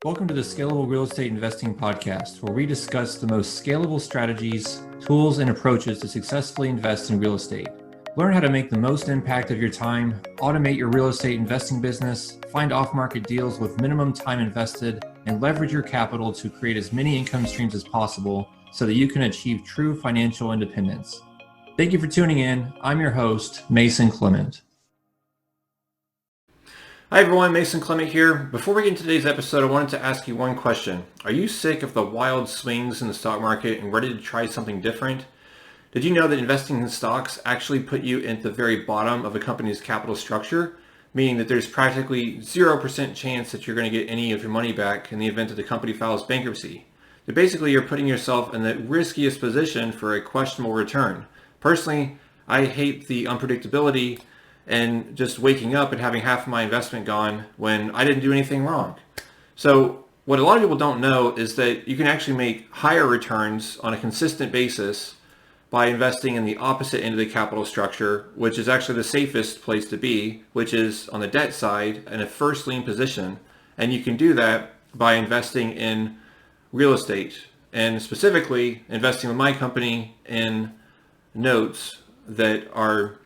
Welcome to the Scalable Real Estate Investing Podcast, where we discuss the most scalable strategies, tools, and approaches to successfully invest in real estate. Learn how to make the most impact of your time, automate your real estate investing business, find off-market deals with minimum time invested, and leverage your capital to create as many income streams as possible so that you can achieve true financial independence. Thank you for tuning in. I'm your host, Mason Clement. Hi everyone, Mason Clement here. Before we get into today's episode, I wanted to ask you one question. Are you sick of the wild swings in the stock market and ready to try something different? Did you know that investing in stocks actually put you at the very bottom of a company's capital structure, meaning that there's practically 0% chance that you're going to get any of your money back in the event that the company files bankruptcy? That basically you're putting yourself in the riskiest position for a questionable return. Personally, I hate the unpredictability and just waking up and having half of my investment gone when I didn't do anything wrong. So what a lot of people don't know is that you can actually make higher returns on a consistent basis by investing in the opposite end of the capital structure, which is actually the safest place to be, which is on the debt side in a first lien position. And you can do that by investing in real estate, and specifically investing with my company in notes that are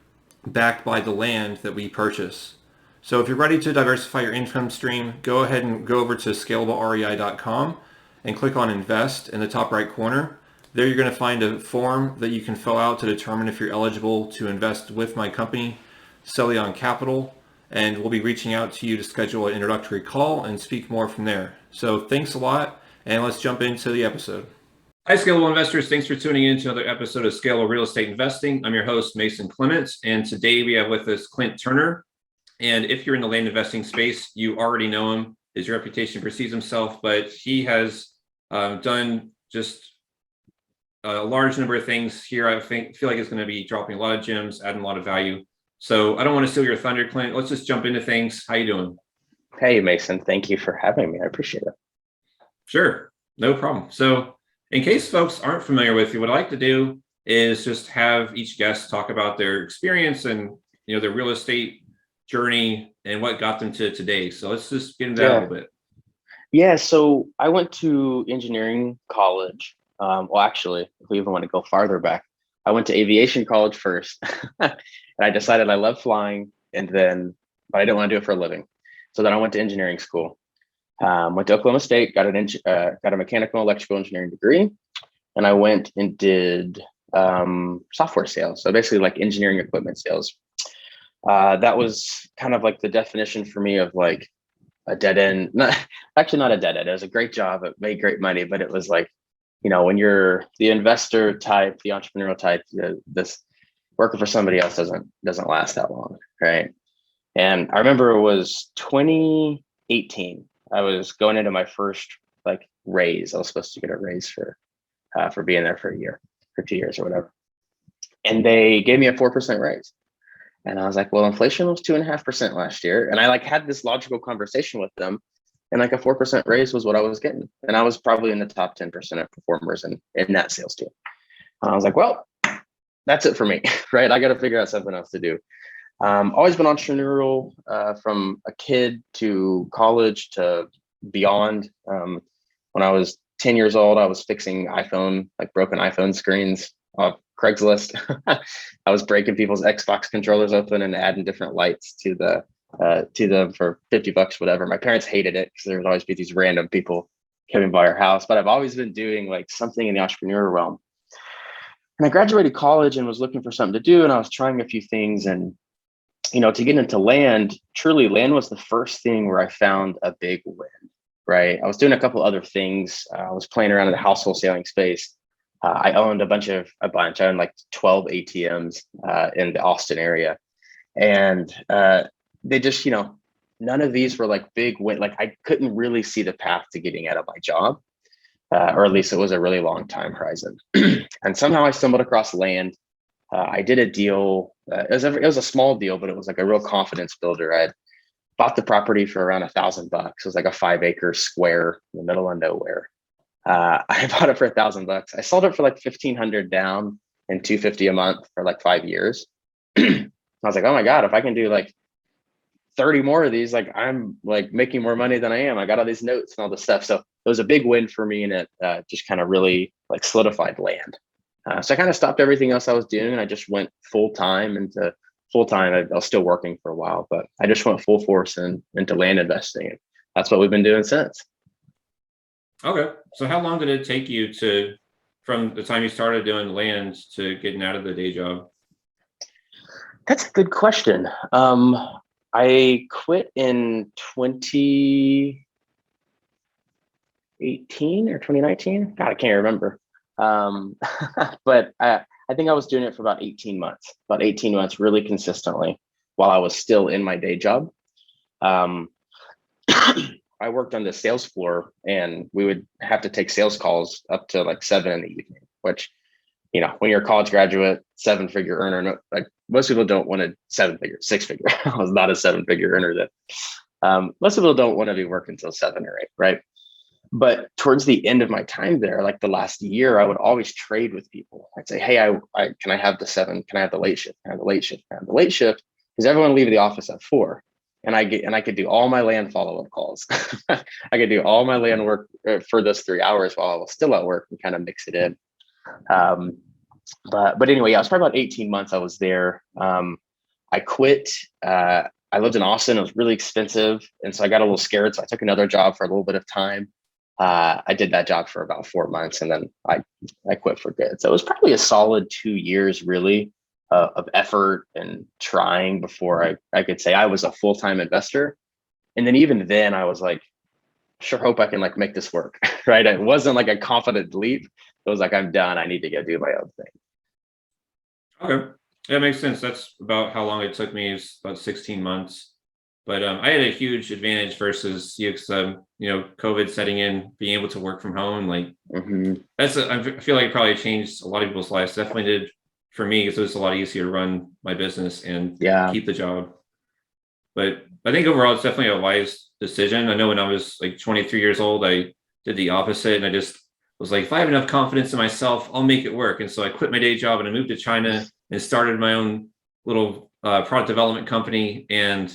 backed by the land that we purchase. So if you're ready to diversify your income stream, go ahead and go over to scalablerei.com and click on invest in the top right corner. There you're going to find a form that you can fill out to determine if you're eligible to invest with my company, Celion Capital, and we'll be reaching out to you to schedule an introductory call and speak more from there. So thanks a lot, and let's jump into the episode. Hi, Scalable Investors. Thanks for tuning in to another episode of Scalable Real Estate Investing. I'm your host, Mason Clement, and today we have with us Clint Turner. And if you're in the land investing space, you already know him. His reputation precedes himself, but he has done just a large number of things here. I feel like it's going to be dropping a lot of gems, adding a lot of value. So I don't want to steal your thunder, Clint. Let's just jump into things. How you doing? Hey, Mason. Thank you for having me. I appreciate it. Sure. No problem. So in case folks aren't familiar with you, what I like to do is just have each guest talk about their experience and their real estate journey and what got them to today. So let's just get into that a little bit. Yeah, so I went to engineering college. Well, actually, if we even want to go farther back, I went to aviation college first, and I decided I love flying, but I didn't want to do it for a living. So then I went to engineering school. Went to Oklahoma State, got a mechanical electrical engineering degree, and I went and did software sales. So basically like engineering equipment sales. That was kind of like the definition for me of like a dead end. Not a dead end. It was a great job. It made great money, but it was like, when you're the investor type, the entrepreneurial type, this working for somebody else doesn't last that long, right? And I remember it was 2018. I was going into my first raise. I was supposed to get a raise for being there for 2 years or whatever. And they gave me a 4% raise. And I was like, well, inflation was 2.5% last year. And I had this logical conversation with them, and a 4% raise was what I was getting. And I was probably in the top 10% of performers in that sales team. And I was like, well, that's it for me, right? I got to figure out something else to do. Always been entrepreneurial from a kid to college to beyond. When I was 10 years old, I was fixing broken iPhone screens off Craigslist. I was breaking people's Xbox controllers open and adding different lights to them for $50, whatever. My parents hated it because there would always be these random people coming by our house. But I've always been doing something in the entrepreneurial realm. And I graduated college and was looking for something to do, and I was trying a few things. And to get into land, truly land was the first thing where I found a big win, right? I was doing a couple other things. I was playing around in the house wholesaling space. I owned I owned 12 ATMs in the Austin area. And they just, none of these were big win. I couldn't really see the path to getting out of my job, or at least it was a really long time horizon. And somehow I stumbled across land. I did a deal. It was a small deal, but it was a real confidence builder. I bought the property for around $1,000. It was a 5-acre square in the middle of nowhere. I bought it for $1,000. I sold it for $1,500 down and $250 a month for 5 years. I was like, oh my God, if I can do 30 more of these, like I'm like making more money than I am. I got all these notes and all this stuff. So it was a big win for me, and it just kind of really like solidified land. So I kind of stopped everything else I was doing, and I just went full time into full time. I was still working for a while, but I just went full force into land investing. And that's what we've been doing since. Okay. So how long did it take you to, from the time you started doing land to getting out of the day job? That's a good question. I quit in 2018 or 2019. God, I can't remember. Um, but I think I was doing it for about 18 months really consistently while I was still in my day job. Um, I worked on the sales floor, and we would have to take sales calls up to like 7 in the evening, which, when you're a college graduate, 7-figure earner, like most people don't want a 7-figure, 6-figure. I was not a 7-figure earner then. Most people don't want to be working until 7 or 8, right? But towards the end of my time there, like the last year, I would always trade with people. I'd say, hey, I can I have the 7? Can I have the late shift? Can I have the late shift? Can I have the late shift? Because everyone leave the office at 4. And I could do all my land follow-up calls. I could do all my land work for those 3 hours while I was still at work and kind of mix it in. Um, but anyway, yeah, it was probably about 18 months I was there. I quit. I lived in Austin. It was really expensive. And so I got a little scared. So I took another job for a little bit of time. I did that job for about 4 months, and then I quit for good. So it was probably a solid 2 years really of effort and trying before I could say I was a full-time investor. And then even then I was like, sure hope I can like make this work. Right. It wasn't like a confident leap. It was like, I'm done. I need to go do my own thing. Okay. That makes sense. That's about how long it took me, is about 16 months. But I had a huge advantage versus you, because COVID setting in, being able to work from home, like I feel like it probably changed a lot of people's lives. Definitely did for me, because it was a lot easier to run my business and keep the job. But I think overall, it's definitely a wise decision. I know when I was like 23 years old, I did the opposite, and I just was like, if I have enough confidence in myself, I'll make it work. And so I quit my day job and I moved to China and started my own little product development company. And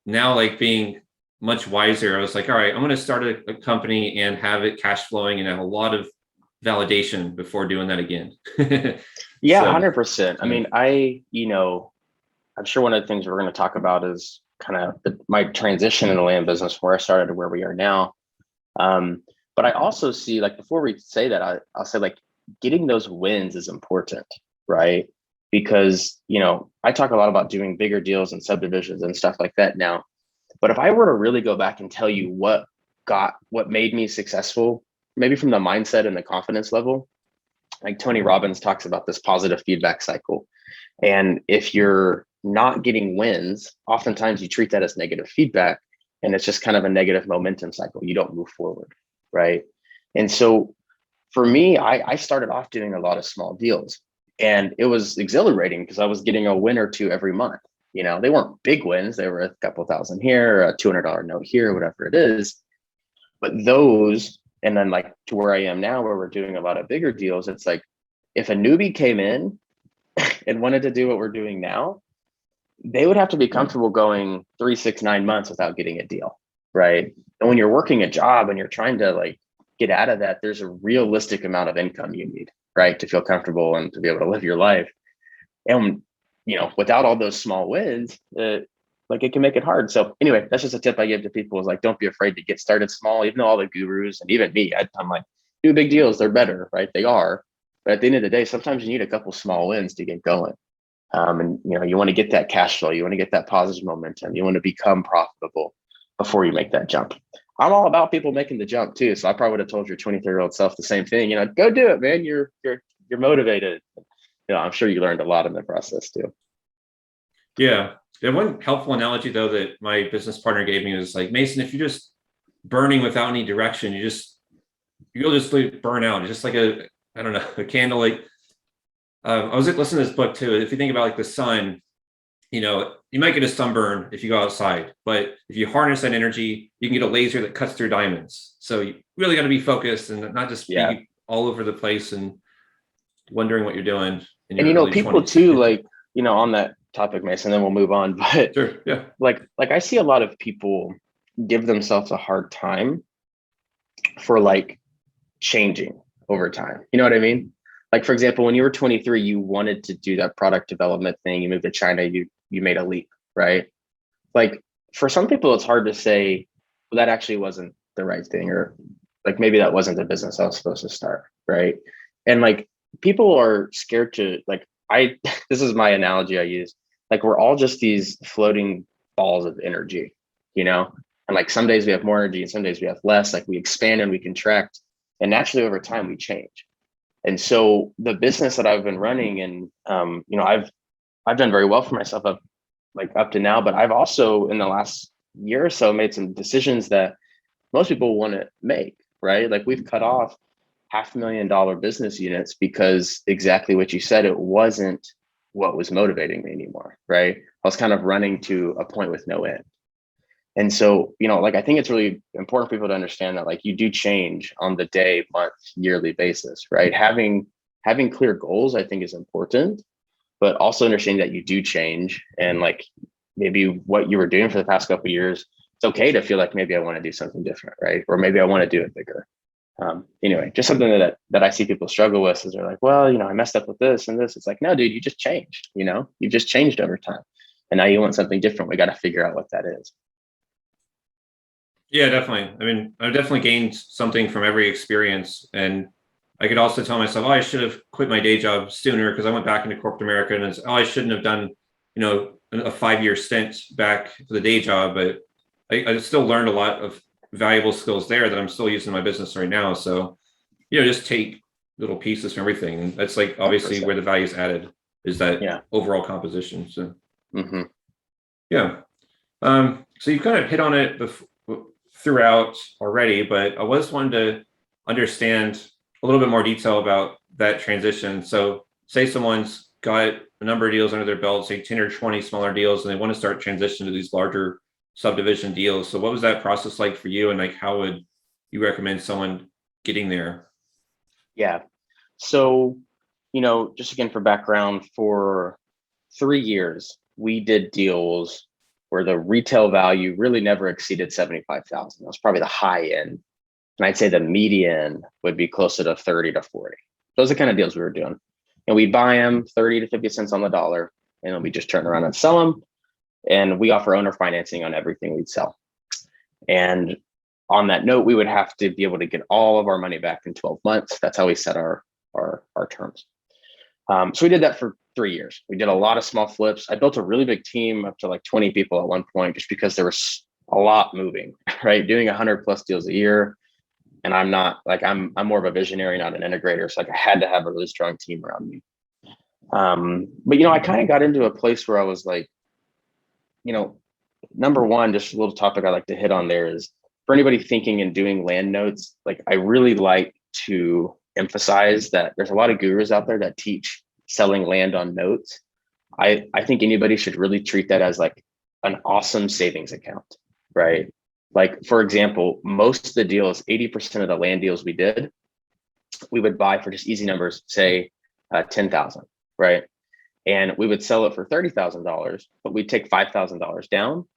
now, like being much wiser, I was like, all right, I'm going to start a company and have it cash flowing and have a lot of validation before doing that again. Yeah, So, 100%. I mean, I'm sure one of the things we're going to talk about is kind of my transition in the land business, where I started to where we are now. But I also see, like, before we say that, I'll say like getting those wins is important, right? Because, I talk a lot about doing bigger deals and subdivisions and stuff like that now. But if I were to really go back and tell you what made me successful, maybe from the mindset and the confidence level, like Tony Robbins talks about this positive feedback cycle. And if you're not getting wins, oftentimes you treat that as negative feedback, and it's just kind of a negative momentum cycle. You don't move forward, right? And so for me, I started off doing a lot of small deals, and it was exhilarating because I was getting a win or two every month. They weren't big wins. They were a couple thousand here, a $200 note here, whatever it is. But those, and then like to where I am now, where we're doing a lot of bigger deals, it's like if a newbie came in and wanted to do what we're doing now, they would have to be comfortable going 3, 6, 9 months without getting a deal, right? And when you're working a job and you're trying to like get out of that, there's a realistic amount of income you need, right, to feel comfortable and to be able to live your life. And without all those small wins, like it can make it hard. So anyway, that's just a tip I give to people, is like, don't be afraid to get started small. Even though all the gurus and even me, I'm like, do big deals, they're better, right? They are. But at the end of the day, sometimes you need a couple small wins to get going. And you want to get that cash flow, you want to get that positive momentum, you want to become profitable before you make that jump. I'm all about people making the jump too. So I probably would have told your 23-year-old self the same thing. Go do it, man. You're motivated. I'm sure you learned a lot in the process too. Yeah. The one helpful analogy though that my business partner gave me was like, Mason, if you're just burning without any direction, you'll just burn out. It's just like a candle. Like I was listening to this book too. If you think about like the sun, you might get a sunburn if you go outside, but if you harness that energy, you can get a laser that cuts through diamonds. So you really got to be focused and not just be all over the place and wondering what you're doing. And people too, like, on that topic, Mason, then we'll move on. But Sure. Yeah. like I see a lot of people give themselves a hard time for like changing over time. You know what I mean? Like for example, when you were 23, you wanted to do that product development thing. You moved to China. You made a leap, right? Like for some people, it's hard to say, well, that actually wasn't the right thing, or like maybe that wasn't the business I was supposed to start, right? And like people are scared to like I this is my analogy I use. Like we're all just these floating balls of energy, you know? And like some days we have more energy and some days we have less. Like we expand and we contract. And naturally over time we change. And so the business that I've been running and I've done very well for myself up to now, but I've also in the last year or so made some decisions that most people want to make, right? Like we've cut off $500,000 business units because exactly what you said, it wasn't what was motivating me anymore, right? I was kind of running to a point with no end. And so, like I think it's really important for people to understand that like you do change on the day, month, yearly basis, right? Having clear goals, I think is important, but also understanding that you do change and like maybe what you were doing for the past couple of years, it's okay to feel like maybe I want to do something different, right? Or maybe I want to do it bigger. Anyway, just something that I see people struggle with is they're like, well, I messed up with this and this. It's like, no, dude, you just changed, you've just changed over time. And now you want something different. We got to figure out what that is. Yeah, definitely. I mean, I've definitely gained something from every experience. And I could also tell myself, oh, I should have quit my day job sooner because I went back into corporate America and it's, oh, I shouldn't have done, a 5-year stint back for the day job. But I still learned a lot of valuable skills there that I'm still using in my business right now. So, just take little pieces from everything. And that's like obviously 100%. where the value is added is that Yeah. overall composition. So, Mm-hmm. yeah. So you've kind of hit on it throughout already, but I was wanting to understand a little bit more detail about that transition. So say someone's got a number of deals under their belt, say 10 or 20 smaller deals, and they want to start transition to these larger subdivision deals. So what was that process like for you? And like, how would you recommend someone getting there? Yeah. So, just again for background, for 3 years, we did deals where the retail value really never exceeded 75,000. That was probably the high end. And I'd say the median would be closer to 30 to 40. Those are the kind of deals we were doing. And we buy them 30 to 50 cents on the dollar, and then we just turn around and sell them. And we offer owner financing on everything we'd sell. And on that note, we would have to be able to get all of our money back in 12 months. That's how we set our terms. So we did that for 3 years. We did a lot of small flips. I built a really big team up to like 20 people at one point, just because there was a lot moving, right? Doing 100+ deals a year. And I'm not like, I'm more of a visionary, not an integrator. So like I had to have a really strong team around me. But I kind of got into a place where I was like, number one, just a little topic I like to hit on there is for anybody thinking and doing land notes, like I really like to emphasize that there's a lot of gurus out there that teach selling land on notes. I think anybody should really treat that as like an awesome savings account, right? Like for example, most of the deals, 80% of the land deals we did, we would buy for just easy numbers, say 10,000, right? And we would sell it for $30,000, but we'd take $5,000 down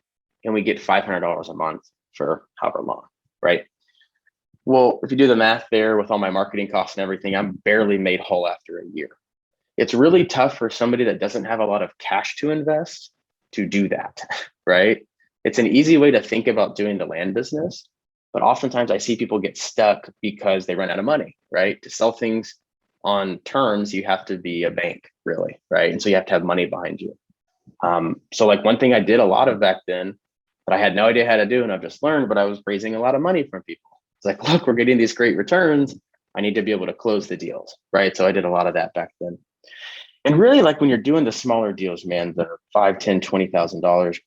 and we get $500 a month for however long, right? Well, if you do the math there with all my marketing costs and everything, I'm barely made whole after a year. It's really tough for somebody that doesn't have a lot of cash to invest to do that, right? It's an easy way to think about doing the land business, but oftentimes I see people get stuck because they run out of money, right? To sell things on terms, you have to be a bank, really, right? And so you have to have money behind you. So like one thing I did a lot of back then that I had no idea how to do and I've just learned, but I was raising a lot of money from people. It's like, look, we're getting these great returns. I need to be able to close the deals, right? So I did a lot of that back then. And really like when you're doing the smaller deals, man, the $5, $10, $20,000,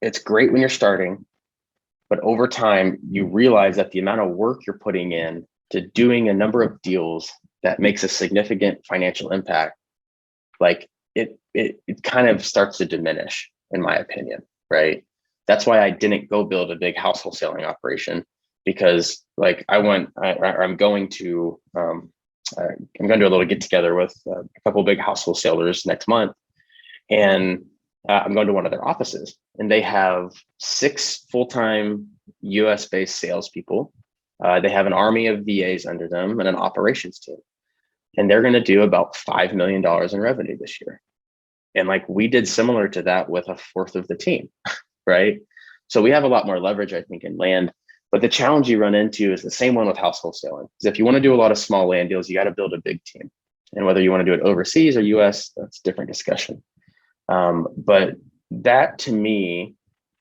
it's great when you're starting, but over time you realize that the amount of work you're putting in to doing a number of deals that makes a significant financial impact, like it kind of starts to diminish, in my opinion, right? That's why I didn't go build a big house wholesaling operation, because like I'm going to I'm going to do a little get together with a couple of big house wholesalers next month, and I'm going to one of their offices, and they have 6 full-time U.S. based salespeople. They have an army of VAs under them and an operations team, and they're going to do about $5 million in revenue this year. And like we did similar to that with a fourth of the team, right? So we have a lot more leverage, I think, in land. But the challenge you run into is the same one with house wholesaling. Is if you want to do a lot of small land deals, you got to build a big team. And whether you want to do it overseas or US, that's a different discussion. But that to me,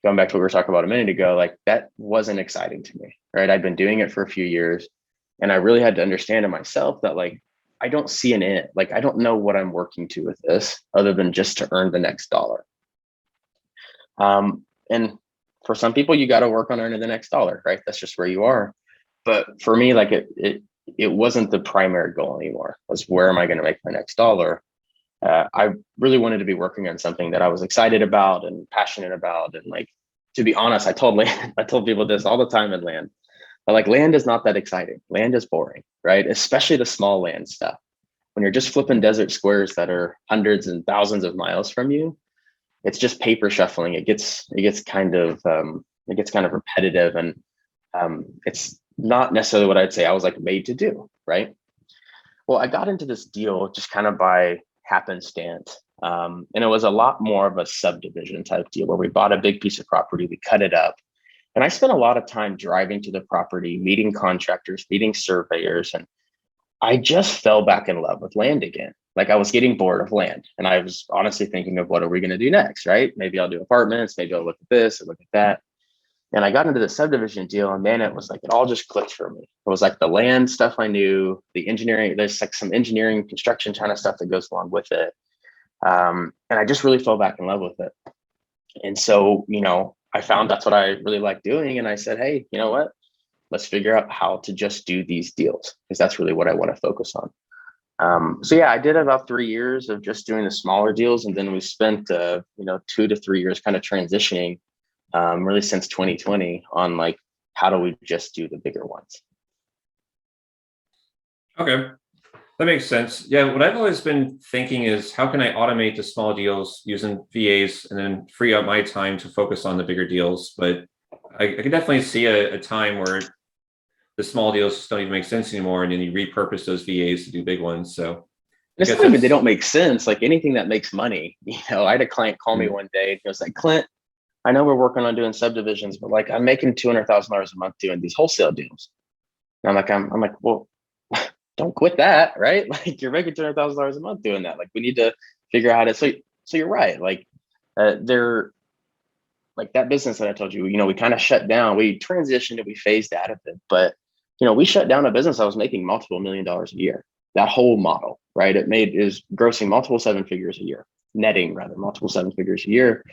going back to what we were talking about a minute ago, like that wasn't exciting to me, right? I'd been doing it for a few years, and I really had to understand in myself that like, I don't see an end. Like, I don't know what I'm working to with this other than just to earn the next dollar. And for some people, you got to work on earning the next dollar, right? That's just where you are. But for me, like it wasn't the primary goal anymore. It was where am I going to make my next dollar? I really wanted to be working on something that I was excited about and passionate about. And like, to be honest, I told people this all the time in land. But like land is not that exciting. Land is boring, right? Especially the small land stuff. When you're just flipping desert squares that are hundreds and thousands of miles from you, it's just paper shuffling. It gets kind of repetitive, and it's not necessarily what I'd say I was like made to do, right? Well, I got into this deal just kind of by happenstance. And it was a lot more of a subdivision type deal where we bought a big piece of property, we cut it up. And I spent a lot of time driving to the property, meeting contractors, meeting surveyors, and I just fell back in love with land again. Like I was getting bored of land, and I was honestly thinking of what are we going to do next, right? Maybe I'll do apartments, maybe I'll look at this and look at that. And I got into the subdivision deal, and man, it was like it all just clicked for me. It was like the land stuff I knew, the engineering, there's like some engineering construction kind of stuff that goes along with it. And I just really fell back in love with it. And so, I found that's what I really like doing. And I said, hey, you know what? Let's figure out how to just do these deals, because that's really what I want to focus on. So yeah, I did about 3 years of just doing the smaller deals. And then we spent, 2 to 3 years kind of transitioning, really since 2020 on like, how do we just do the bigger ones? Okay. That makes sense. Yeah, what I've always been thinking is how can I automate the small deals using VAs and then free up my time to focus on the bigger deals? But I can definitely see a time where the small deals just don't even make sense anymore, and then you repurpose those VAs to do big ones. So I It's guess not even they that's don't make sense. Like anything that makes money, I had a client call me one day and he was like, Clint, I know we're working on doing subdivisions, but like I'm making $200,000 a month doing these wholesale deals. And I'm like, well, don't quit that, right? Like you're making $200,000 a month doing that. Like we need to figure out how to. So you're right. Like they're like that business that I told you. We kind of shut down. We transitioned and we phased out of it, but we shut down a business that was making multiple $1 million a year. That whole model, right? Is grossing multiple 7 figures a year, netting rather multiple 7 figures a year,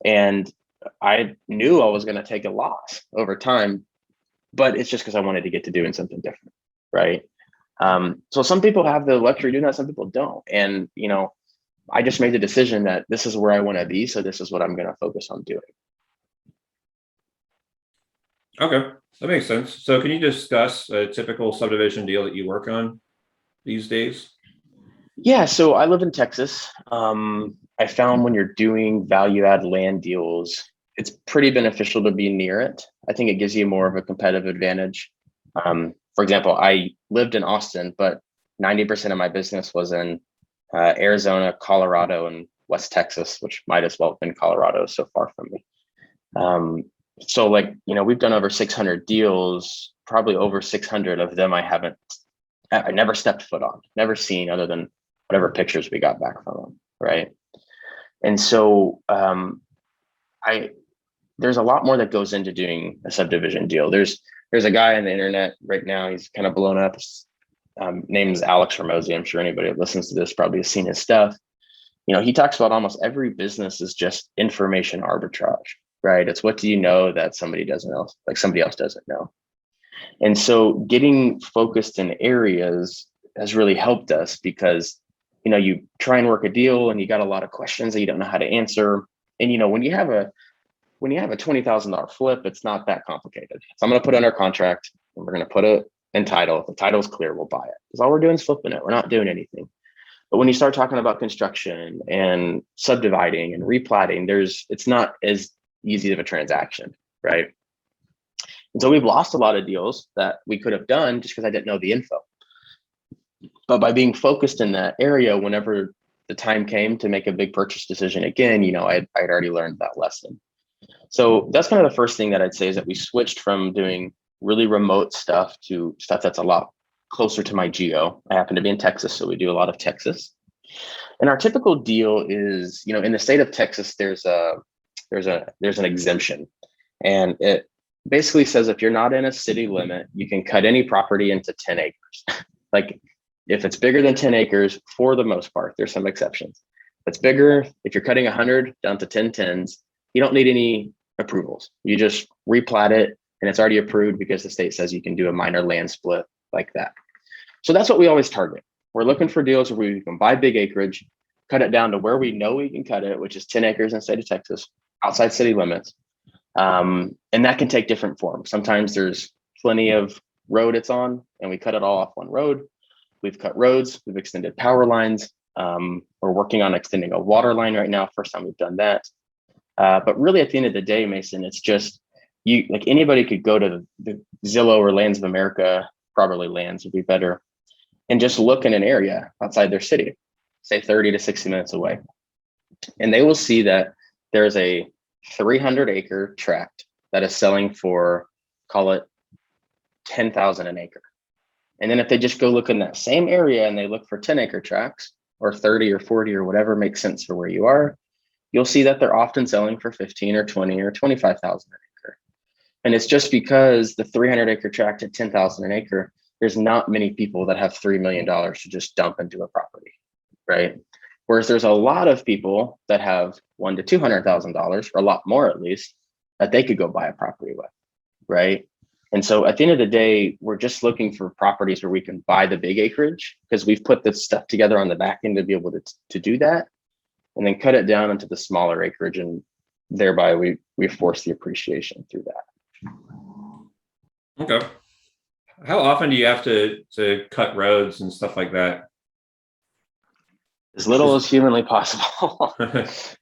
and I knew I was going to take a loss over time, but it's just because I wanted to get to doing something different, right? So some people have the luxury of doing that, some people don't. And, I just made the decision that this is where I want to be. So this is what I'm going to focus on doing. okay. That makes sense. So can you discuss a typical subdivision deal that you work on these days? Yeah. So I live in Texas. I found when you're doing value add land deals, it's pretty beneficial to be near it. I think it gives you more of a competitive advantage. For example, I lived in Austin, but 90% of my business was in Arizona, Colorado, and West Texas, which might as well have been Colorado, so far from me. So like, we've done over 600 deals, probably over 600 of them I never stepped foot on, never seen other than whatever pictures we got back from them, right? And so there's a lot more that goes into doing a subdivision deal. There's a guy on the internet right now, he's kind of blown up. Name is Alex Ramosi. I'm sure anybody that listens to this probably has seen his stuff. He talks about almost every business is just information arbitrage, right? It's what do you know that somebody else doesn't know. And so getting focused in areas has really helped us because, you try and work a deal and you got a lot of questions that you don't know how to answer. And, when you have a $20,000 flip, it's not that complicated. So I'm going to put under contract and we're going to put and title. If the title's clear, we'll buy it. Because all we're doing is flipping it. We're not doing anything. But when you start talking about construction and subdividing and replatting, it's not as easy of a transaction, right? And so we've lost a lot of deals that we could have done just because I didn't know the info. But by being focused in that area, whenever the time came to make a big purchase decision again, I'd already learned that lesson. So that's kind of the first thing that I'd say is that we switched from doing really remote stuff to stuff that's a lot closer to my geo. I happen to be in Texas, so we do a lot of Texas. And our typical deal is, in the state of Texas, there's an exemption, and it basically says if you're not in a city limit, you can cut any property into 10 acres. Like if it's bigger than 10 acres, for the most part, there's some exceptions. If it's bigger, if you're cutting 100 down to 10 tens, you don't need any approvals. You just replat it and it's already approved because the state says you can do a minor land split like that. So that's what we always target. We're looking for deals where we can buy big acreage, cut it down to where we know we can cut it, which is 10 acres in the state of Texas, outside city limits. And that can take different forms. Sometimes there's plenty of road it's on and we cut it all off one road. We've cut roads, we've extended power lines. We're working on extending a water line right now. First time we've done that. But really at the end of the day, Mason, it's just like anybody could go to the Zillow or Lands of America, probably Lands would be better, and just look in an area outside their city, say 30 to 60 minutes away. And they will see that there's a 300-acre tract that is selling for, call it 10,000 an acre. And then if they just go look in that same area and they look for 10-acre tracts or 30 or 40 or whatever makes sense for where you are, you'll see that they're often selling for 15 or 20 or 25,000 an acre. And it's just because the 300-acre tract at 10,000 an acre, there's not many people that have $3 million to just dump into a property, right? Whereas there's a lot of people that have $100,000 to $200,000, or a lot more at least, that they could go buy a property with, right? And so at the end of the day, we're just looking for properties where we can buy the big acreage because we've put this stuff together on the back end to be able to do that, and then cut it down into the smaller acreage, and thereby we force the appreciation through that. Okay. How often do you have to cut roads and stuff like that? As little as humanly possible.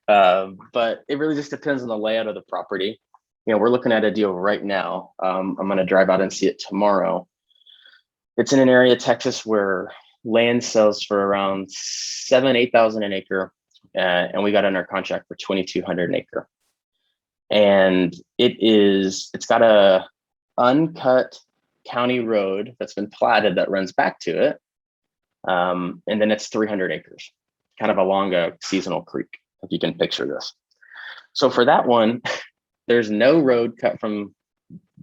But it really just depends on the layout of the property. We're looking at a deal right now. I'm going to drive out and see it tomorrow. It's in an area of Texas where land sells for around $8,000 an acre. And we got under contract for $2,200 an acre. And it's got a uncut county road that's been platted that runs back to it. And then it's 300 acres, kind of along a seasonal creek, if you can picture this. So for that one, there's no road cut from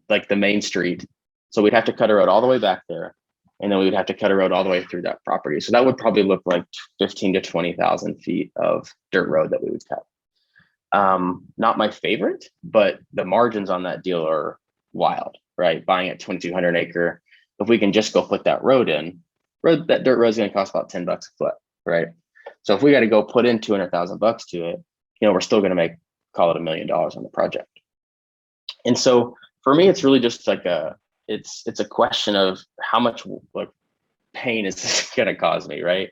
like the main street. So we'd have to cut a road all the way back there. And then we would have to cut a road all the way through that property. So that would probably look like 15 to 20,000 feet of dirt road that we would cut. Not my favorite, but the margins on that deal are wild, right? Buying at 2,200 an acre. If we can just go put that road in, that dirt road is going to cost about $10 a foot, right? So if we got to go put in $200,000 to it, we're still going to make, call it $1 million on the project. And so for me, it's really just like it's a question of how much like pain is this going to cause me, right?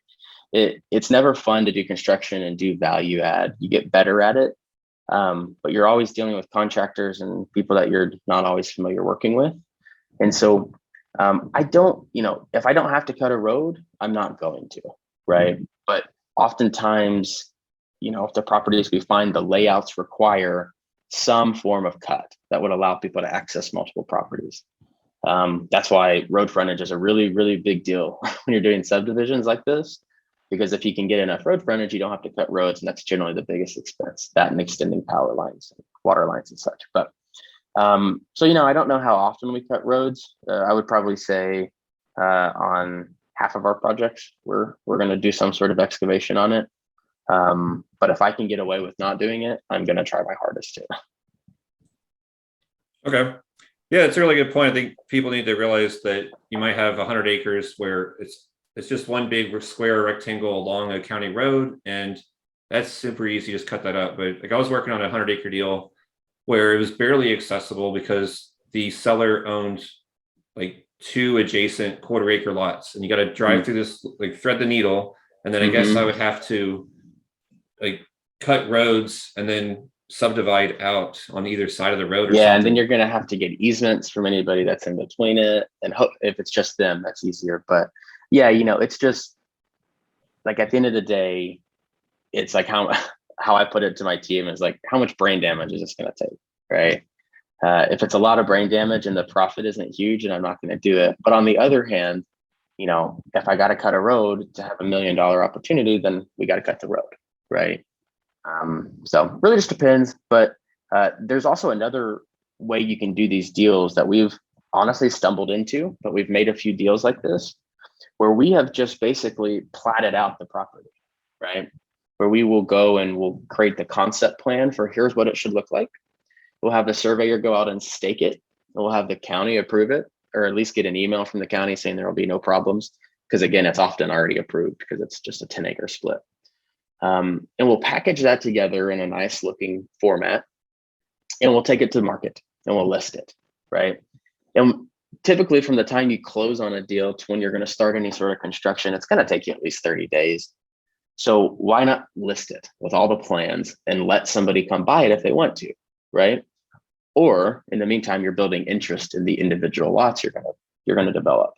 It's never fun to do construction and do value add. You get better at it, but you're always dealing with contractors and people that you're not always familiar working with. And so I don't, if I don't have to cut a road, I'm not going to, right? But oftentimes, if the properties we find, the layouts require some form of cut that would allow people to access multiple properties. That's why road frontage is a really, really big deal when you're doing subdivisions like this, because if you can get enough road frontage, you don't have to cut roads, and that's generally the biggest expense, that and extending power lines, water lines and such. But so, I don't know how often we cut roads. I would probably say on half of our projects, we're going to do some sort of excavation on it. But if I can get away with not doing it, I'm going to try my hardest to. Okay. Yeah, it's a really good point. I think people need to realize that you might have 100 acres where it's just one big square rectangle along a county road, and that's super easy to just cut that up. But like I was working on a 100-acre deal where it was barely accessible because the seller owned like two adjacent quarter acre lots, and you got to drive through this, like thread the needle, and then I guess I Mm-hmm. would have to like cut roads and then subdivide out on either side of the road or Yeah, and then something. you're gonna have to get easements from anybody that's in between it, and hope if it's just them, that's easier. But yeah, it's just like at the end of the day, it's like how I put it to my team is like how much brain damage is this gonna take, right? If it's a lot of brain damage and the profit isn't huge, and I'm not gonna do it. But on the other hand, if I got to cut a road to have $1 million opportunity, then we got to cut the road, right? So really just depends. But there's also another way you can do these deals that we've honestly stumbled into, but we've made a few deals like this where we have just basically platted out the property, right? Where we will go and we'll create the concept plan for here's what it should look like. We'll have the surveyor go out and stake it, and we'll have the county approve it, or at least get an email from the county saying there will be no problems. Because again, it's often already approved because it's just a 10-acre split. And we'll package that together in a nice looking format, and we'll take it to market and we'll list it, right? And typically from the time you close on a deal to when you're going to start any sort of construction, it's going to take you at least 30 days. So why not list it with all the plans and let somebody come buy it if they want to, right? Or in the meantime, you're building interest in the individual lots you're gonna develop.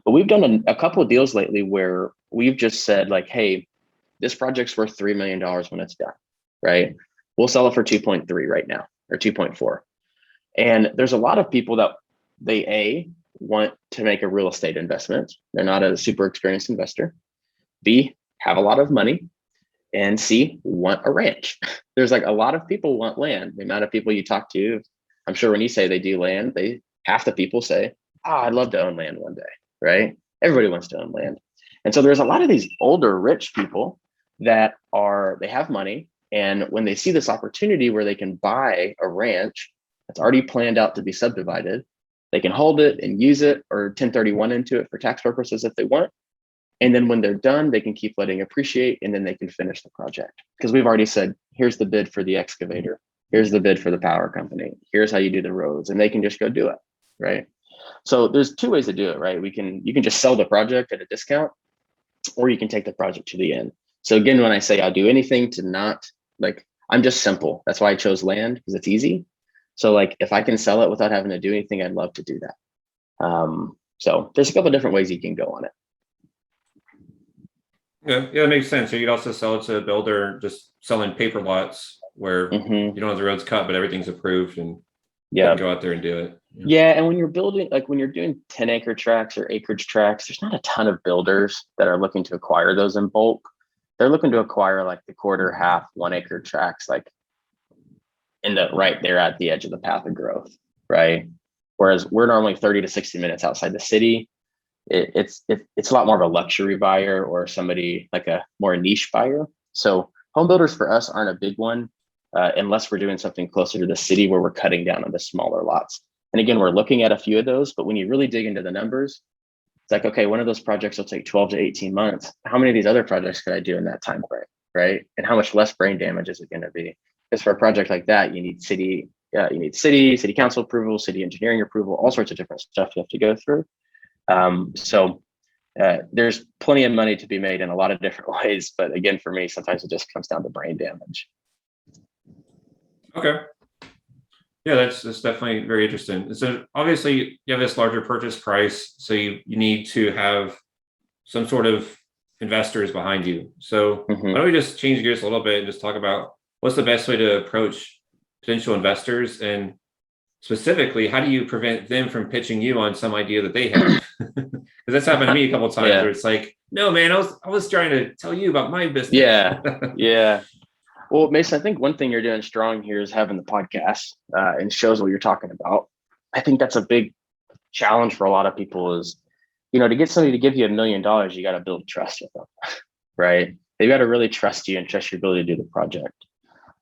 But we've done a couple of deals lately where we've just said like, hey, this project's worth $3 million when it's done, right? We'll sell it for 2.3 right now or 2.4. And there's a lot of people that they want to make a real estate investment. They're not a super experienced investor. B, have a lot of money, and C, want a ranch. There's like a lot of people want land. The amount of people you talk to, I'm sure when you say they do land, half the people say, "Oh, I'd love to own land one day," right? Everybody wants to own land. And so there's a lot of these older rich people they have money, and when they see this opportunity where they can buy a ranch that's already planned out to be subdivided, they can hold it and use it or 1031 into it for tax purposes if they want. And then when they're done, they can keep letting appreciate, and then they can finish the project. Because we've already said, here's the bid for the excavator. Here's the bid for the power company. Here's how you do the roads, and they can just go do it, right? So there's two ways to do it, right? You can just sell the project at a discount, or you can take the project to the end. So again, when I say I'll do anything to not I'm just simple. That's why I chose land, because it's easy. So like if I can sell it without having to do anything, I'd love to do that. So there's a couple of different ways you can go on it. Yeah, it makes sense. So you could also sell it to a builder, just selling paper lots where you don't have the roads cut, but everything's approved, and you can go out there and do it. Yeah, and when you're building, like when you're doing 10-acre tracts or acreage tracts, there's not a ton of builders that are looking to acquire those in bulk. They're looking to acquire like the quarter, half, 1-acre tracts, like right there at the edge of the path of growth, right? Whereas we're normally 30 to 60 minutes outside the city. It's a lot more of a luxury buyer or somebody like a more niche buyer. So home builders for us aren't a big one unless we're doing something closer to the city where we're cutting down on the smaller lots. And again, we're looking at a few of those, but when you really dig into the numbers, it's like, okay, one of those projects will take 12 to 18 months. How many of these other projects could I do in that time frame, right? And how much less brain damage is it going to be? Because for a project like that, you need city council approval, city engineering approval, all sorts of different stuff you have to go through. So there's plenty of money to be made in a lot of different ways. But again, for me, sometimes it just comes down to brain damage. Okay. Yeah, that's definitely very interesting. So obviously you have this larger purchase price, so you need to have some sort of investors behind you. So why don't we just change gears a little bit and just talk about what's the best way to approach potential investors, and specifically, how do you prevent them from pitching you on some idea that they have? Because that's happened to me a couple of times where it's like, no, man, I was trying to tell you about my business. Yeah. Well, Mason, I think one thing you're doing strong here is having the podcast and shows what you're talking about. I think that's a big challenge for a lot of people is, to get somebody to give you $1 million, you got to build trust with them, right? They've got to really trust you and trust your ability to do the project.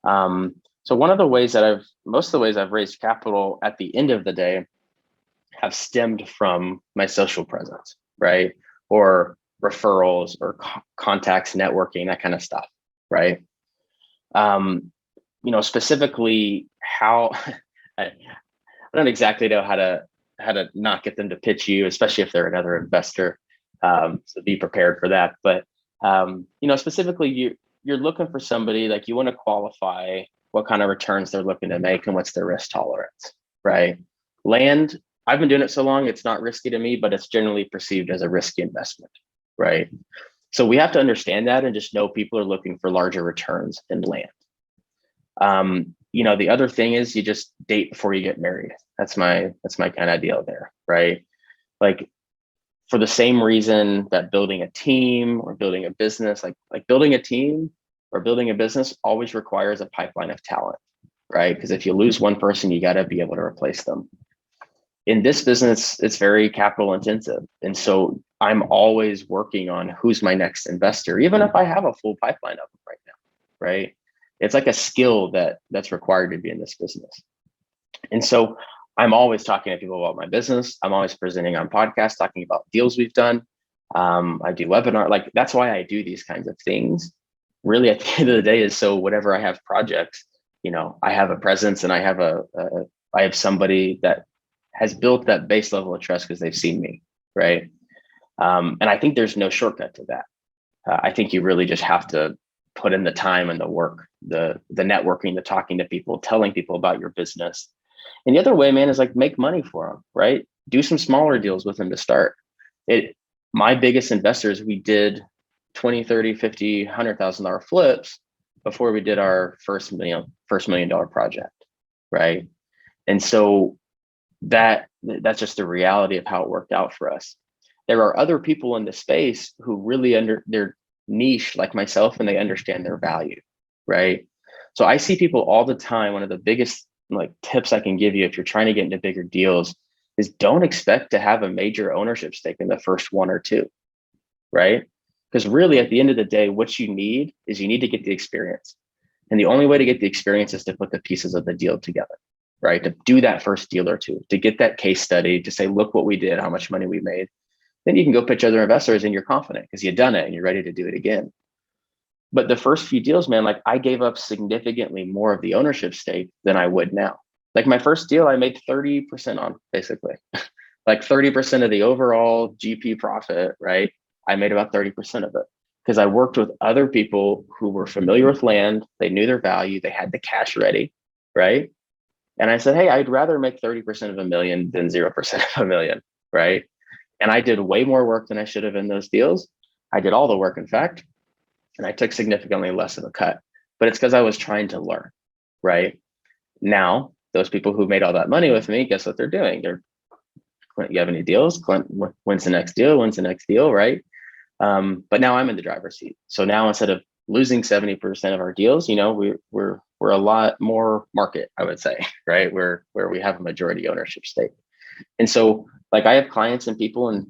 So most of the ways I've raised capital at the end of the day have stemmed from my social presence, right? Or referrals or contacts, networking, that kind of stuff, right? Specifically how I don't exactly know how to to not get them to pitch you, especially if they're another investor. So be prepared for that. But specifically, you're looking for somebody, like, you want to qualify what kind of returns they're looking to make and what's their risk tolerance, right? Land, I've been doing it so long, it's not risky to me, but it's generally perceived as a risky investment, right? So we have to understand that and just know people are looking for larger returns in land. The other thing is you just date before you get married. That's my kind of deal there, right? Like, for the same reason that building a team or building a business, like building a team or building a business always requires a pipeline of talent, right? Because if you lose one person, you got to be able to replace them. In this business, it's very capital intensive. And so I'm always working on who's my next investor, even if I have a full pipeline of them right now, right? It's like a skill that's required to be in this business. And so I'm always talking to people about my business. I'm always presenting on podcasts, talking about deals we've done. I do webinar, like, that's why I do these kinds of things. Really, at the end of the day, is so whenever I have projects, I have a presence and I have somebody that has built that base level of trust because they've seen me, right? And I think there's no shortcut to that. I think you really just have to put in the time and the work, the networking, the talking to people, telling people about your business. And the other way, man, is like, make money for them, right? Do some smaller deals with them to start. My biggest investors, we did 20, 30, 50, $100,000 flips before we did our first $1 million project, right? And so that's just the reality of how it worked out for us. There are other people in the space who really they're niche like myself, and they understand their value, right? So I see people all the time. One of the biggest tips I can give you if you're trying to get into bigger deals is don't expect to have a major ownership stake in the first one or two, right? Because really, at the end of the day, what you need to get the experience. And the only way to get the experience is to put the pieces of the deal together, right? To do that first deal or two, to get that case study, to say, look what we did, how much money we made. Then you can go pitch other investors and you're confident because you've done it and you're ready to do it again. But the first few deals, man, like, I gave up significantly more of the ownership stake than I would now. Like, my first deal, I made 30% on, basically. Like 30% of the overall GP profit, right? I made about 30% of it because I worked with other people who were familiar with land. They knew their value. They had the cash ready, right? And I said, hey, I'd rather make 30% of $1 million than 0% of $1 million, right? And I did way more work than I should have in those deals. I did all the work, in fact, and I took significantly less of a cut. But it's because I was trying to learn, right? Now, those people who made all that money with me, guess what they're doing? Clint, you have any deals? Clint, when's the next deal? When's the next deal, right? But now I'm in the driver's seat. So now, instead of losing 70% of our deals, we're a lot more market, I would say, right? Where we have a majority ownership stake. And so, like, I have clients and people and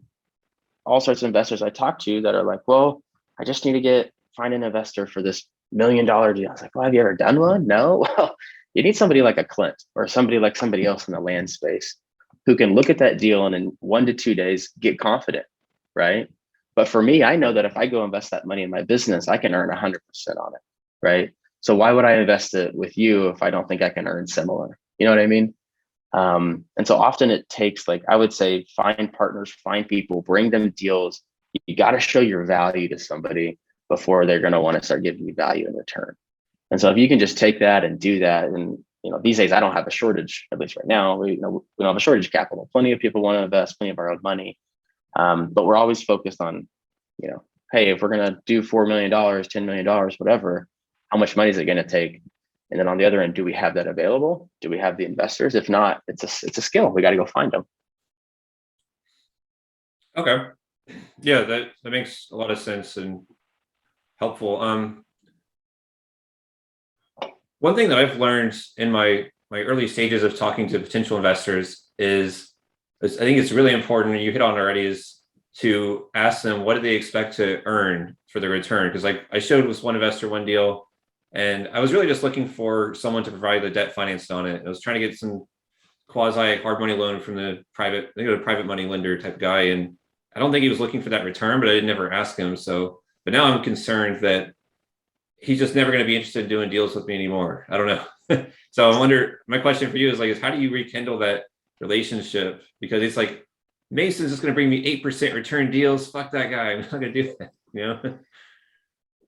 all sorts of investors I talk to that are like, well, I just need to find an investor for this $1 million deal. I was like, well, have you ever done one? No. Well, you need somebody like a Clint or somebody else in the land space who can look at that deal and in 1 to 2 days get confident, right? But for me, I know that if I go invest that money in my business, I can earn 100% on it, right? So why would I invest it with you if I don't think I can earn similar? You know what I mean? And so often it takes, like, I would say, find partners, find people, bring them deals. You got to show your value to somebody before they're going to want to start giving you value in return. And so if you can just take that and do that, and these days I don't have a shortage, at least right now. We don't have a shortage of capital. Plenty of people want to invest, plenty of our own money, but we're always focused on, hey, if we're going to do $4 million, $10 million, whatever, how much money is it going to take? And then on the other end, do we have that available? Do we have the investors? If not, it's a skill. We got to go find them. Okay. Yeah, that makes a lot of sense and helpful. One thing that I've learned in my early stages of talking to potential investors is I think it's really important, and you hit on it already, is to ask them, what do they expect to earn for the return? Because, like, I showed with one investor one deal, and I was really just looking for someone to provide the debt finance on it. I was trying to get some quasi hard money loan from the private money lender type guy. And I don't think he was looking for that return, but I didn't ever ask him. But now I'm concerned that he's just never going to be interested in doing deals with me anymore. I don't know. So I wonder, my question for you is how do you rekindle that relationship because it's like Mason's just going to bring me 8% return deals. Fuck that guy. I'm not going to do that.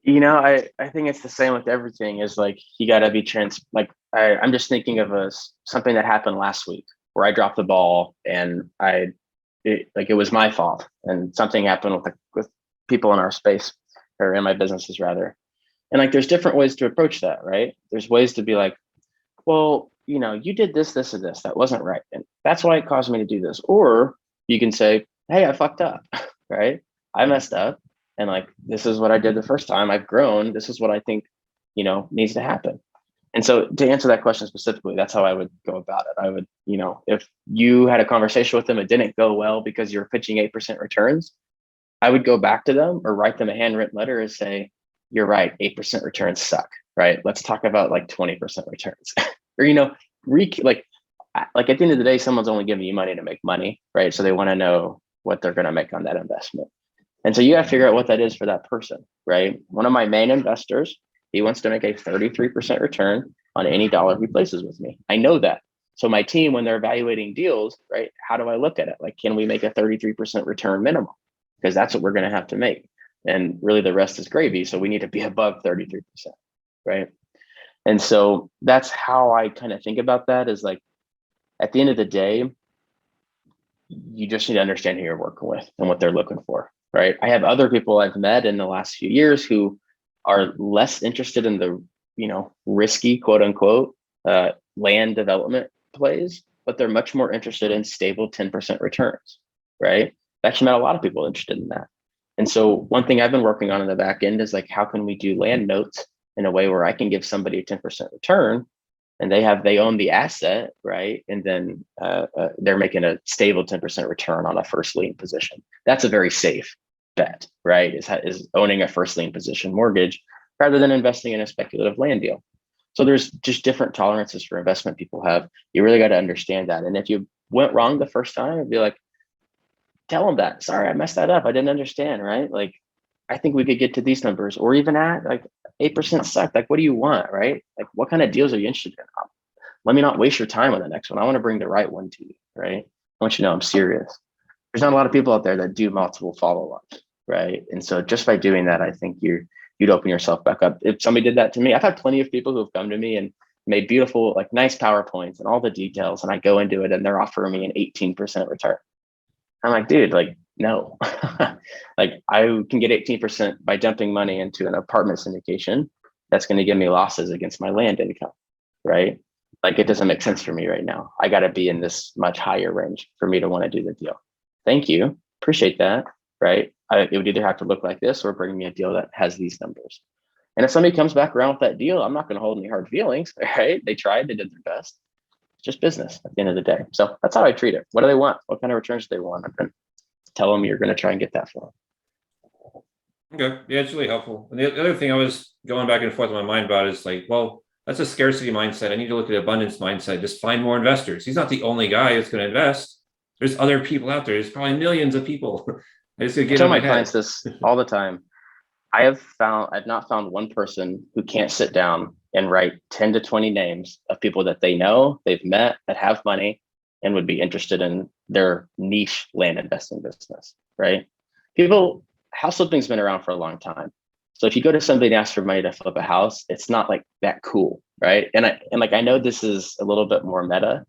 You know? I think it's the same with everything is like, you got to be like, I'm just thinking of something that happened last week where I dropped the ball and it was my fault and something happened with people in our space or in my businesses rather. And like, there's different ways to approach that, right? There's ways to be like, well, you did this, this, and this, that wasn't right. And that's why it caused me to do this. Or you can say, hey, I fucked up, right? I messed up. And like, this is what I did the first time. I've grown. This is what I think, needs to happen. And so to answer that question specifically, that's how I would go about it. I would, if you had a conversation with them, it didn't go well because you're pitching 8% returns, I would go back to them or write them a handwritten letter and say, you're right, 8% returns suck, right? Let's talk about like 20% returns. Or, like at the end of the day, someone's only giving you money to make money, right? So they want to know what they're going to make on that investment. And so you got to figure out what that is for that person, right? One of my main investors, he wants to make a 33% return on any dollar he places with me. I know that. So my team, when they're evaluating deals, right, how do I look at it? Like, can we make a 33% return minimum? Because that's what we're going to have to make. And really the rest is gravy. So we need to be above 33%, right? And so that's how I kind of think about that is like, at the end of the day, you just need to understand who you're working with and what they're looking for, right? I have other people I've met in the last few years who are less interested in the, risky, quote unquote, land development plays, but they're much more interested in stable 10% returns, right? I've actually met a lot of people interested in that. And so one thing I've been working on in the back end is like, how can we do land notes in a way where I can give somebody a 10% return and they own the asset, right? And then they're making a stable 10% return on a first lien position. That's a very safe bet, right? Is owning a first lien position mortgage rather than investing in a speculative land deal. So there's just different tolerances for investment people have. You really got to understand that. And if you went wrong the first time, it'd be like, tell them that, sorry, I messed that up. I didn't understand, right? Like, I think we could get to these numbers or even at like 8% sucked. Like, what do you want, right? Like, what kind of deals are you interested in? Let me not waste your time on the next one. I want to bring the right one to you, right? I want you to know I'm serious. There's not a lot of people out there that do multiple follow-ups, right? And so just by doing that, I think you'd open yourself back up. If somebody did that to me, I've had plenty of people who have come to me and made beautiful, like nice PowerPoints and all the details, and I go into it and they're offering me an 18% return. I'm like, dude, like, no. Like, I can get 18% by dumping money into an apartment syndication. That's going to give me losses against my land income, right? Like, it doesn't make sense for me right now. I got to be in this much higher range for me to want to do the deal. Thank you. Appreciate that, right? It would either have to look like this or bring me a deal that has these numbers. And if somebody comes back around with that deal, I'm not going to hold any hard feelings, right? They tried, they did their best. Just business at the end of the day. So that's how I treat it. What do they want? What kind of returns do they want? I'm going to tell them you're going to try and get that for them. Okay. Yeah, it's really helpful. And the other thing I was going back and forth in my mind about is like, well, that's a scarcity mindset. I need to look at abundance mindset. Just find more investors. He's not the only guy that's going to invest. There's other people out there. There's probably millions of people. I just get tell my clients this all the time. I've not found one person who can't sit down and write 10 to 20 names of people that they know, they've met, that have money and would be interested in their niche land investing business, right? House flipping's been around for a long time. So if you go to somebody and ask for money to flip a house, it's not like that cool, right? And I know this is a little bit more meta,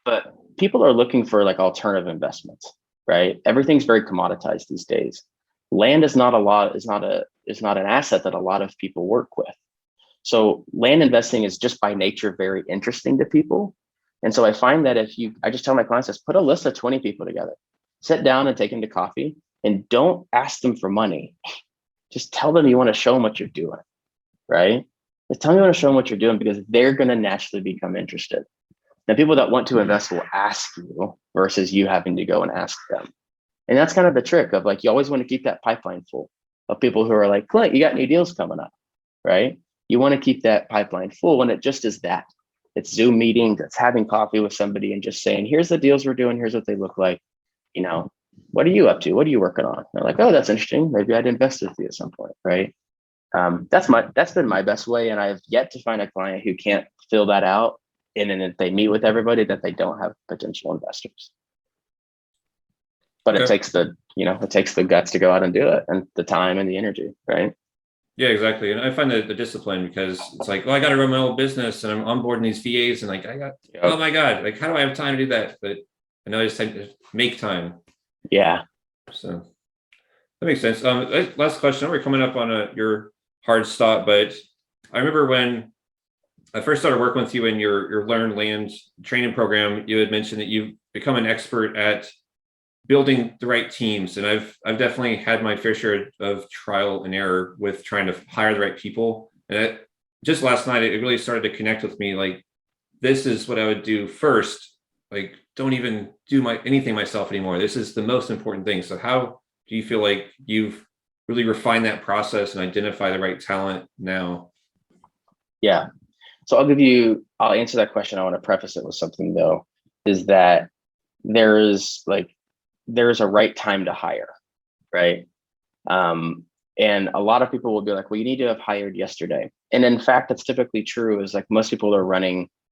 but people are looking for like alternative investments, right? Everything's very commoditized these days. Land is not an asset that a lot of people work with. So land investing is just by nature very interesting to people. And so I find that I just tell my clients, just put a list of 20 people together, sit down and take them to coffee, and don't ask them for money. Just tell them you want to show them what you're doing, right? Just tell them you want to show them what you're doing because they're going to naturally become interested. Now, people that want to invest will ask you versus you having to go and ask them. And that's kind of the trick of like, you always want to keep that pipeline full of people who are like, Clint, you got new deals coming up, right? You want to keep that pipeline full when it just is that. It's Zoom meetings, it's having coffee with somebody and just saying, here's the deals we're doing, here's what they look like. What are you up to? What are you working on? They're like, oh, that's interesting. Maybe I'd invest with you at some point, right? That's been my best way. And I've yet to find a client who can't fill that out and then if they meet with everybody, that they don't have potential investors. But it Okay. takes it takes the guts to go out and do it, and the time and the energy, right? Yeah, exactly. And I find the discipline, because it's like, well, I got to run my own business and I'm onboarding these VAs, and like, oh Yep. my God, like, how do I have time to do that? But I know I just have to make time. Yeah. So that makes sense. Last question. We're coming up on your hard stop, but I remember when I first started working with you in your Learn.Land training program, you had mentioned that you've become an expert at building the right teams. And I've definitely had my fair share of trial and error with trying to hire the right people. And just last night, it really started to connect with me. Like, this is what I would do first. Like, don't even do anything myself anymore. This is the most important thing. So how do you feel like you've really refined that process and identify the right talent now? Yeah. So I'll answer that question. I want to preface it with something though, is that there's a right time to hire, right? Um, and a lot of people will be like, well, you need to have hired yesterday. And in fact, that's typically true, is like most people are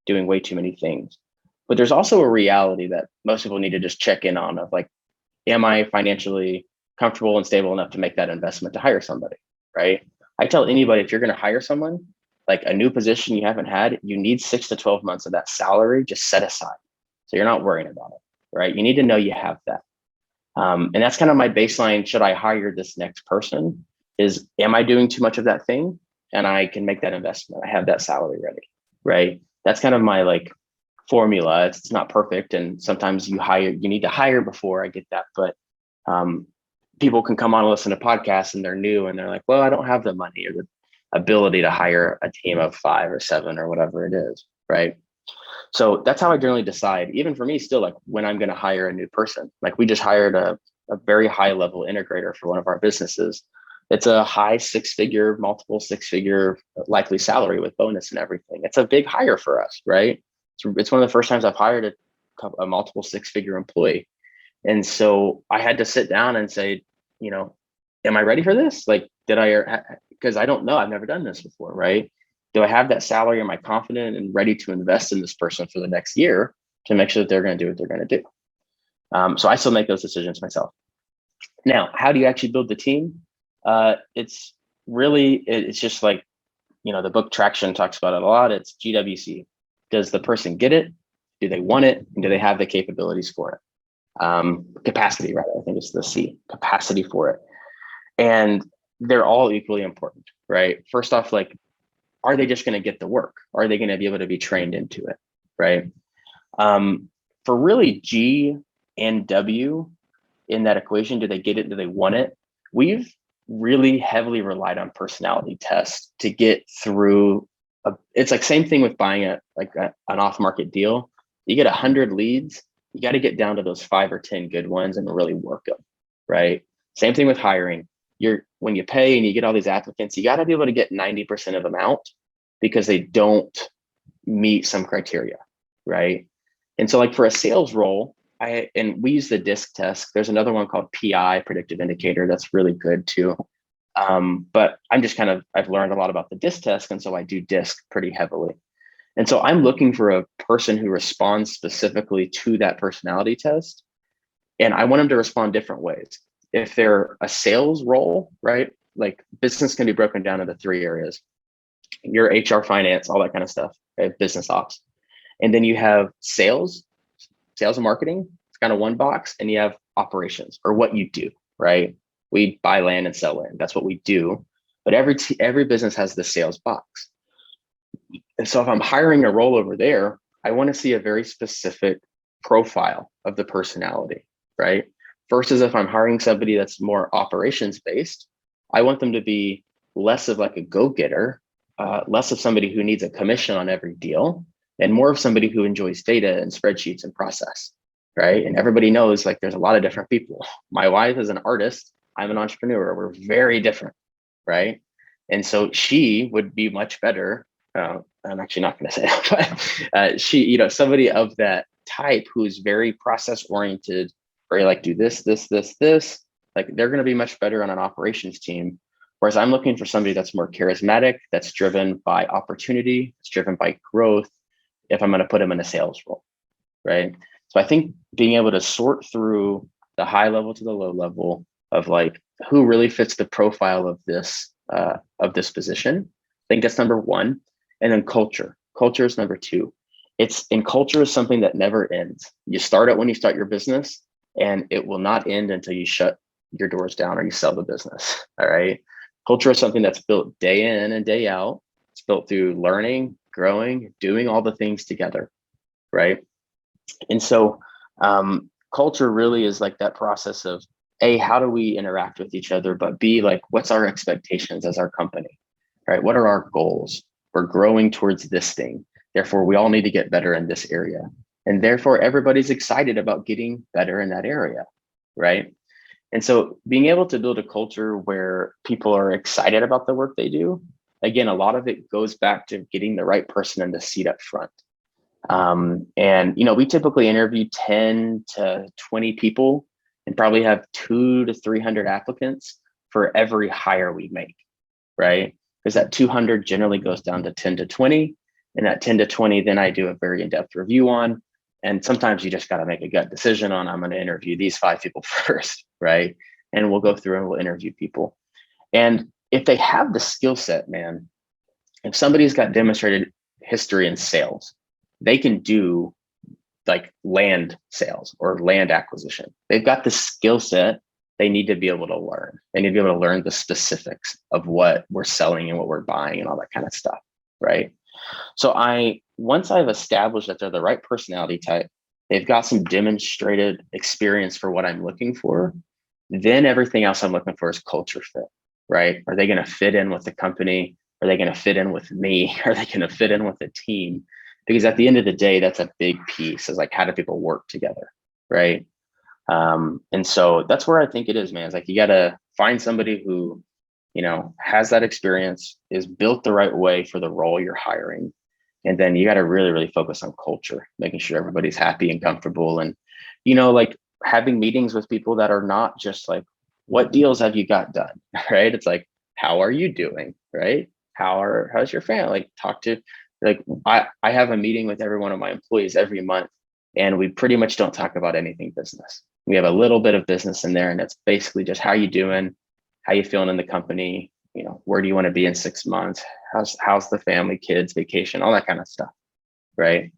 doing way too many things. But there's also a reality that most people need to just check in on, of like, am I financially comfortable and stable enough to make that investment to hire somebody, right? I tell anybody, if you're going to hire someone, like a new position you haven't had, you need 6 to 12 months of that salary just set aside. So you're not worrying about it, right? You need to know you have that. And that's kind of my baseline. Should I hire this next person? Am I doing too much of that thing? And I can make that investment. I have that salary ready, right? That's kind of my like formula. It's not perfect. And sometimes you need to hire before. I get that. But um, people can come on and listen to podcasts and they're new and they're like, well, I don't have the money or the ability to hire a team of 5 or 7 or whatever it is, right? So that's how I generally decide. Even for me, still, like when I'm going to hire a new person, like we just hired a very high level integrator for one of our businesses. It's a high 6-figure, multiple 6-figure likely salary with bonus and everything. It's a big hire for us, right? It's one of the first times I've hired a multiple 6-figure employee. And so I had to sit down and say, am I ready for this? Like, because I don't know, I've never done this before, right? Do I have that salary? Am I confident and ready to invest in this person for the next year to make sure that they're going to do what they're going to do? So I still make those decisions myself. Now, how do you actually build the team? It's just like, the book Traction talks about it a lot. It's GWC. Does the person get it? Do they want it? And do they have the capabilities for it? Capacity, rather, I think it's the C, capacity for it. And they're all equally important, right? First off, like, are they just going to get the work? Are they going to be able to be trained into it, right? For really G and W in that equation, do they get it? Do they want it? We've really heavily relied on personality tests to get through. It's like same thing with buying an off-market deal. You get 100 leads, you got to get down to those 5 or 10 good ones and really work them, right? Same thing with hiring. When you pay and you get all these applicants, you got to be able to get 90% of them out because they don't meet some criteria, right? And so like for a sales role, we use the DISC test. There's another one called PI, predictive indicator, that's really good too. But I've learned a lot about the DISC test, and so I do DISC pretty heavily. And so I'm looking for a person who responds specifically to that personality test. And I want them to respond different ways. If they're a sales role, right? Like business can be broken down into 3 areas: your HR, finance, all that kind of stuff, okay? Business ops. And then you have sales and marketing. It's kind of one box. And you have operations, or what you do, right? We buy land and sell land. That's what we do. But every business has the sales box. And so if I'm hiring a role over there, I want to see a very specific profile of the personality, right? Versus if I'm hiring somebody that's more operations based, I want them to be less of like a go-getter, less of somebody who needs a commission on every deal, and more of somebody who enjoys data and spreadsheets and process, right? And everybody knows like there's a lot of different people. My wife is an artist. I'm an entrepreneur. We're very different, right? And so she would be much better. I'm actually not going to say that, but somebody of that type who's very process oriented, very like do this, this, like they're going to be much better on an operations team. Whereas I'm looking for somebody that's more charismatic, that's driven by opportunity, that's driven by growth, if I'm going to put them in a sales role, right? So I think being able to sort through the high level to the low level of like who really fits the profile of this position, I think that's number one. And then culture. Culture is number two. Culture is something that never ends. You start it when you start your business, and it will not end until you shut your doors down or you sell the business. All right. Culture is something that's built day in and day out. It's built through learning, growing, doing all the things together. Right. And so culture really is like that process of A, how do we interact with each other? But B, like, what's our expectations as our company? Right? What are our goals? We're growing towards this thing. Therefore, we all need to get better in this area. And therefore, everybody's excited about getting better in that area. Right. And so being able to build a culture where people are excited about the work they do, again, a lot of it goes back to getting the right person in the seat up front. And we typically interview 10 to 20 people and probably have 200 to 300 applicants for every hire we make, right? Because that 200 generally goes down to 10 to 20, and that 10 to 20, then I do a very in-depth review on. And sometimes you just got to make a gut decision on, I'm going to interview these 5 people first, right? And we'll go through and we'll interview people. And if they have the skill set, man, if somebody's got demonstrated history in sales, they can do like land sales or land acquisition. They've got the skill set. They need to be able to learn. They need to be able to learn the specifics of what we're selling and what we're buying and all that kind of stuff, right? So once I've established that they're the right personality type, they've got some demonstrated experience for what I'm looking for, then everything else I'm looking for is culture fit, right? Are they going to fit in with the company? Are they going to fit in with me? Are they going to fit in with the team? Because at the end of the day, that's a big piece, is like, how do people work together, right? And so that's where I think it is, man. It's like, you got to find somebody who, has that experience, is built the right way for the role you're hiring. And then you got to really, really focus on culture, making sure everybody's happy and comfortable. And, like having meetings with people that are not just like, what deals have you got done, right? It's like, how are you doing, right? How's your family? Like, talk to, like, I have a meeting with every one of my employees every month, and we pretty much don't talk about anything business. We have a little bit of business in there, and it's basically just, how you doing? How you feeling in the company? Where do you want to be in 6 months? How's the family, kids, vacation, all that kind of stuff, right?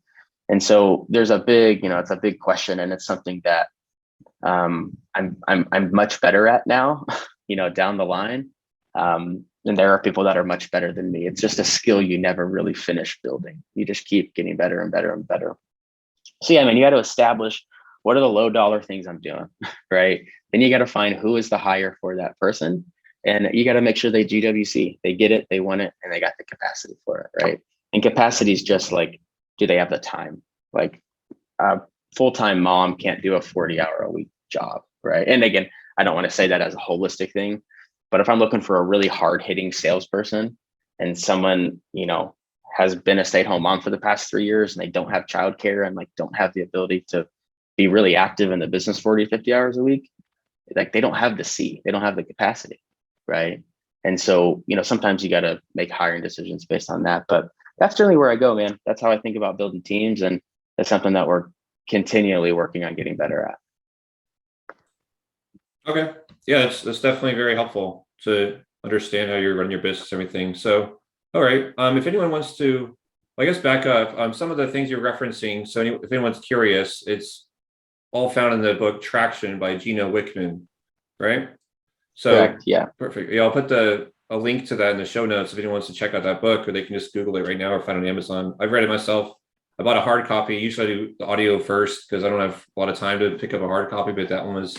And so there's a big, it's a big question, and it's something that I'm much better at now, down the line. And there are people that are much better than me. It's just a skill you never really finish building. You just keep getting better and better and better. So yeah, man, you got to establish, what are the low dollar things I'm doing, right? Then you got to find who is the hire for that person. And you got to make sure they GWC, they get it, they want it, and they got the capacity for it, right? And capacity is just like, do they have the time? Like, a full-time mom can't do a 40-hour-a-week job, right? And again, I don't want to say that as a holistic thing, but if I'm looking for a really hard-hitting salesperson, and someone, has been a stay-at-home mom for the past 3 years, and they don't have childcare and like don't have the ability to be really active in the business 40, 50 hours a week, like they don't have they don't have the capacity, right? And so, sometimes you got to make hiring decisions based on that. But that's generally where I go, man. That's how I think about building teams, and that's something that we're continually working on getting better at. Okay. Yeah, that's definitely very helpful to understand how you're running your business and everything. So, all right. If anyone wants to, I guess, back up, some of the things you're referencing. So if anyone's curious, it's all found in the book Traction by Gino Wickman, right? So Correct. Yeah. perfect. Yeah, I'll put a link to that in the show notes if anyone wants to check out that book, or they can just Google it right now or find it on Amazon. I've read it myself. I bought a hard copy. Usually I do the audio first because I don't have a lot of time to pick up a hard copy, but that one was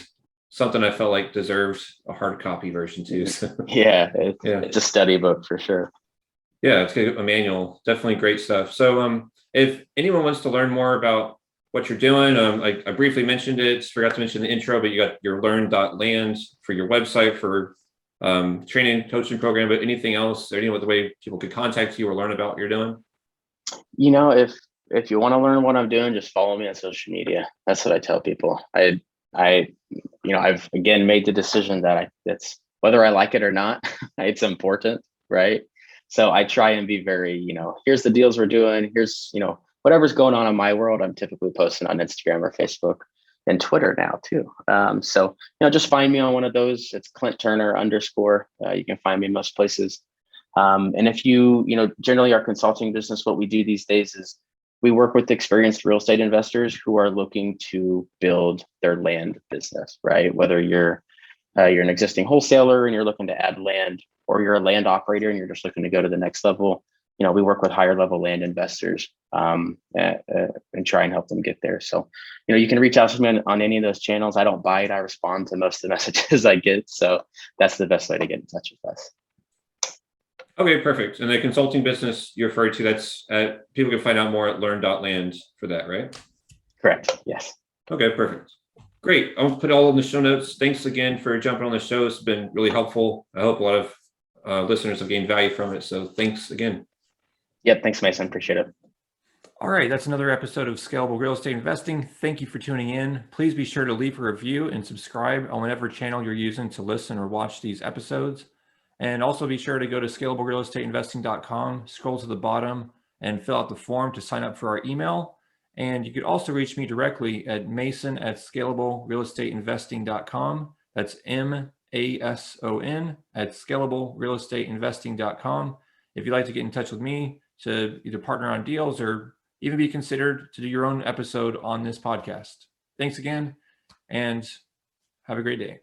something I felt like deserves a hard copy version too. So, Yeah, yeah, it's a study book for sure. yeah, it's a manual. Definitely great stuff. So, if anyone wants to learn more about what you're doing, I briefly mentioned it. Forgot to mention the intro, but you got your Learn.Land for your website for training, coaching program. But anything else, or any other way people could contact you or learn about what you're doing? If you want to learn what I'm doing, just follow me on social media. That's what I tell people. I've again made the decision that it's whether I like it or not, it's important, right? So I try and be very, here's the deals we're doing. Here's, whatever's going on in my world, I'm typically posting on Instagram or Facebook and Twitter now too. So, just find me on one of those. It's Clint Turner _. You can find me most places. And if generally our consulting business, what we do these days is we work with experienced real estate investors who are looking to build their land business, right? Whether you're an existing wholesaler and you're looking to add land, or you're a land operator and you're just looking to go to the next level. We work with higher level land investors and try and help them get there. So, you can reach out to me on any of those channels. I don't bite. I respond to most of the messages I get. So that's the best way to get in touch with us. Okay, perfect. And the consulting business you referred to, that's people can find out more at Learn.Land for that, right? Correct. Yes. Okay, perfect. Great. I'll put all in the show notes. Thanks again for jumping on the show. It's been really helpful. I hope a lot of listeners have gained value from it. So thanks again. Yep. Thanks, Mason. Appreciate it. All right. That's another episode of Scalable Real Estate Investing. Thank you for tuning in. Please be sure to leave a review and subscribe on whatever channel you're using to listen or watch these episodes. And also be sure to go to scalablerealestateinvesting.com, scroll to the bottom, and fill out the form to sign up for our email. And you could also reach me directly at mason@scalablerealestateinvesting.com. That's MASON @scalablerealestateinvesting.com. If you'd like to get in touch with me to either partner on deals or even be considered to do your own episode on this podcast. Thanks again, and have a great day.